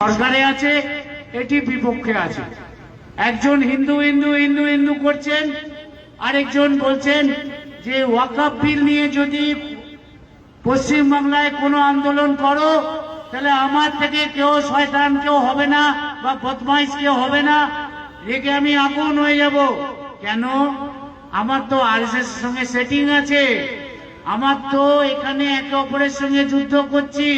সরকারে আছে, এটি বিপক্ষে আছে। একজন হিন্দু হিন্দু হিন্দু হিন্দু করছেন, আরেকজন বলছেন যে ওয়াকফ বিল নিয়ে যদি পশ্চিম বাংলায় কোনো আন্দোলন করো তাহলে আমার থেকে কেউ শয়তান কেউ হবে না বা বদমাইশ কেউ হবে না, রেগে আমি আগুন হয়ে যাব। কেন? আমার তো আরএসএস এর সঙ্গে সেটিং আছে, আমার তো এখানে একে অপরের সঙ্গে যুদ্ধ করছি।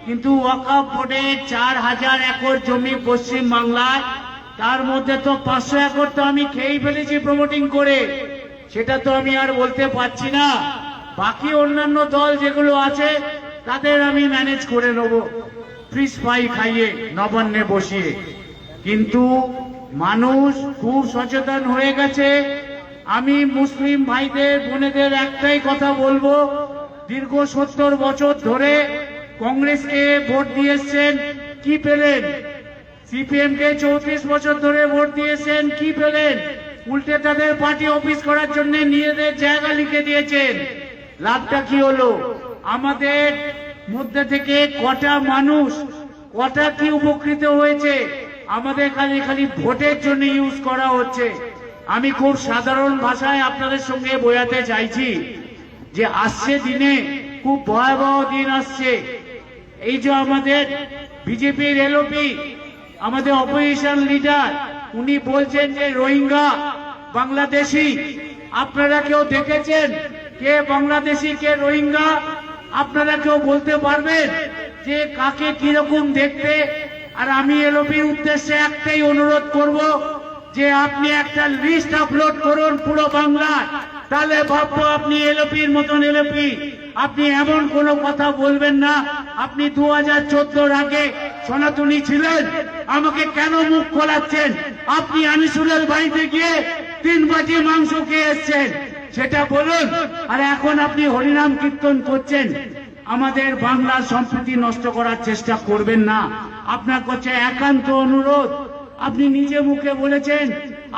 কিন্তু ওয়াকফ বোর্ডে 4000 একর জমি পশ্চিম বাংলায়, তার মধ্যে তো 500 একর তো আমি খেয়েই ফেলেছি প্রমোটিং করে, সেটা তো আমি আর বলতে পারছি না। বাকি অন্যান্য দল যেগুলো আছে তাদের আমি ম্যানেজ করে নেব ফিশ ফ্রাই খাইয়ে নবান্নে বসিয়ে। কিন্তু মানুষ খুব সচেতন হয়ে গেছে। আমি মুসলিম ভাইদের বোনেদের একটাই কথা বলবো, দীর্ঘ 70 বছর ধরে কংগ্রেসকে ভোট দিয়েছেন, কি পেলেন? সিপিএম কে 34 বছর ধরে ভোট দিয়েছেন, কি পেলেন? উল্টে তাদের পার্টি অফিস করার জন্য নিজেদের জায়গা লিখে দিয়েছেন। লাভটা কি হলো? আমাদের মধ্যে থেকে কটা মানুষ, কটা কি উপকৃত হয়েছে? আমাদের খালি খালি ভোটের জন্য ইউজ করা হচ্ছে। আমি খুব সাধারণ ভাষায় আপনাদের সঙ্গে বোঝাতে চাইছি যে আসছে দিনে খুব ভয়াবহ দিন আসছে। এই যে আমাদের বিজেপির এলওপি, আমাদের অপোজিশন লিডার, উনি বলছেন যে রোহিঙ্গা বাংলাদেশি। আপনারা কেউ দেখেছেন কে বাংলাদেশি কে রোহিঙ্গা? আপনারা কেউ বলতে পারবেন যে কাকে কিরকম দেখতে? আর আমি এলওপির উদ্দেশ্যে একটাই অনুরোধ করব যে আপনি একটা লিস্ট আপলোড করুন পুরো বাংলায়, তাহলে ভাববো আপনি এলওপির মতন এলওপি। আপনি এমন কোনো কথা বলবেন না। আপনি 2014 আগে সনাতনী ছিলেন, আমাকে কেন মুখ খোলাচ্ছেন? আপনি আনিসুলের বাড়িতে গিয়ে 3 বাটি মাংস খেয়ে এসছেন, সেটা বলুন। আর এখন আপনি হরিনাম কীর্তন করছেন। আমাদের বাংলার সম্প্রীতি নষ্ট করার চেষ্টা করবেন না। আপনার কাছে একান্ত অনুরোধ। আপনি নিজে মুখে বলেছেন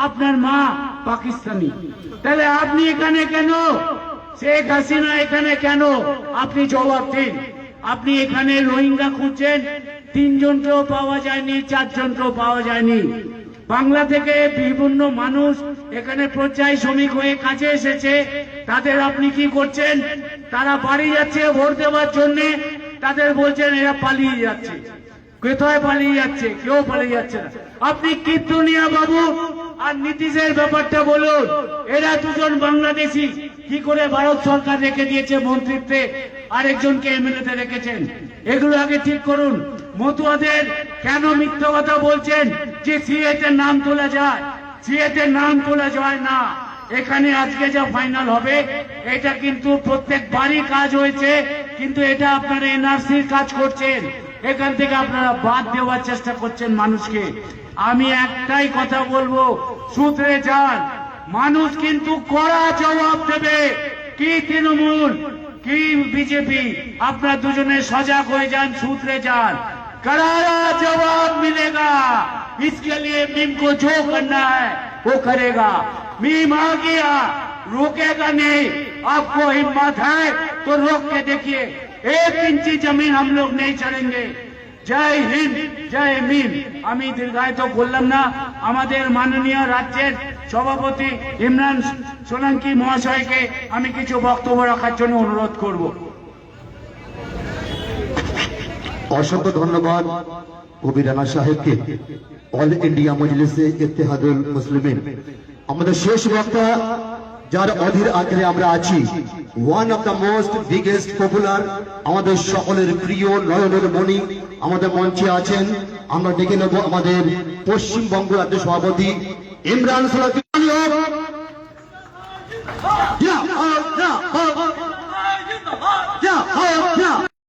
আপনার মা পাকিস্তানি, তাহলে আপনি এখানে কেন? শেখ হাসিনা এখানে কেন? আপনি জবাব দিন। আপনি এখানে রোহিঙ্গা খুঁজছেন, 3 জনকেও পাওয়া যায়নি, 4 জনকেও পাওয়া যায়নি। বাংলা থেকে বিভিন্ন মানুষ এখানে পর্যায় শ্রমিক হয়ে কাজে এসেছে, তাদের আপনি কি করছেন? তারা বাড়ি যাচ্ছে ভোট দেওয়ার জন্য, তাদের বলছেন এরা পালিয়ে যাচ্ছে। কোথায় পালিয়ে যাচ্ছে? কেউ পালিয়ে যাচ্ছে না। আপনি কীর্তনিয়া বাবু আর নীতিশের ব্যাপারটা বলুন। এরা দুজন বাংলাদেশি, কি করে ভারত সরকার রেখে দিয়েছে মন্ত্রিত্বে, আরেকজনকে এমএলএতে রেখেছেন? এগুলো আগে ঠিক করুন। মতুয়াদের কেন মিথ্যা কথা বলছেন যে সিএতে নাম তোলা যায়? সিএতে নাম তোলা যায় না। এখানে আজকে যা ফাইনাল হবে এটা কিন্তু প্রত্যেক বাড়ি কাজ হয়েছে, কিন্তু এটা আপনারা এনআরসির কাজ করছেন। এখান থেকে আপনারা বাদ দেওয়ার চেষ্টা করছেন মানুষকে। আমি একটাই কথা বলবো, শুধরে যান। মানুষ কিন্তু কড়া জবাব দেবে। কি তৃণমূল কি বিজেপি, আপনারা দুজনে সজাগ হয়ে যান, শুধরে যান। करारा जवाब मिलेगा। इसके लिए मीम को जो करना है वो करेगा। मीम आ गया, रोकेगा नहीं। आपको हिम्मत है तो रोक के देखिए, 1 इंची जमीन हम लोग नहीं चलेंगे। जय हिंद, जय मीम। আমি দীর্ঘায়িত করলাম না। আমাদের মাননীয় রাজ্যের সভাপতি ইমরান সোলাঙ্কি মহাশয়কে আমি কিছু বক্তব্য রাখার জন্য অনুরোধ করব। অসংখ্য ধন্যবাদ কবি রানা সাহেবকে, অল ইন্ডিয়া মজলিসে ইত্তেহাদুল মুসলিমিন। আমাদের শেষ বক্তা, যার অধীর আগ্রহে আমরা আছি, one of the most biggest popular, আমাদের সকলের প্রিয় নয়নের মণি, আমাদের মঞ্চে আছেন। আমরা ডেকে নেব আমাদের পশ্চিমবঙ্গ রাজ্য সভাপতি ইমরান সোলাঙ্কি।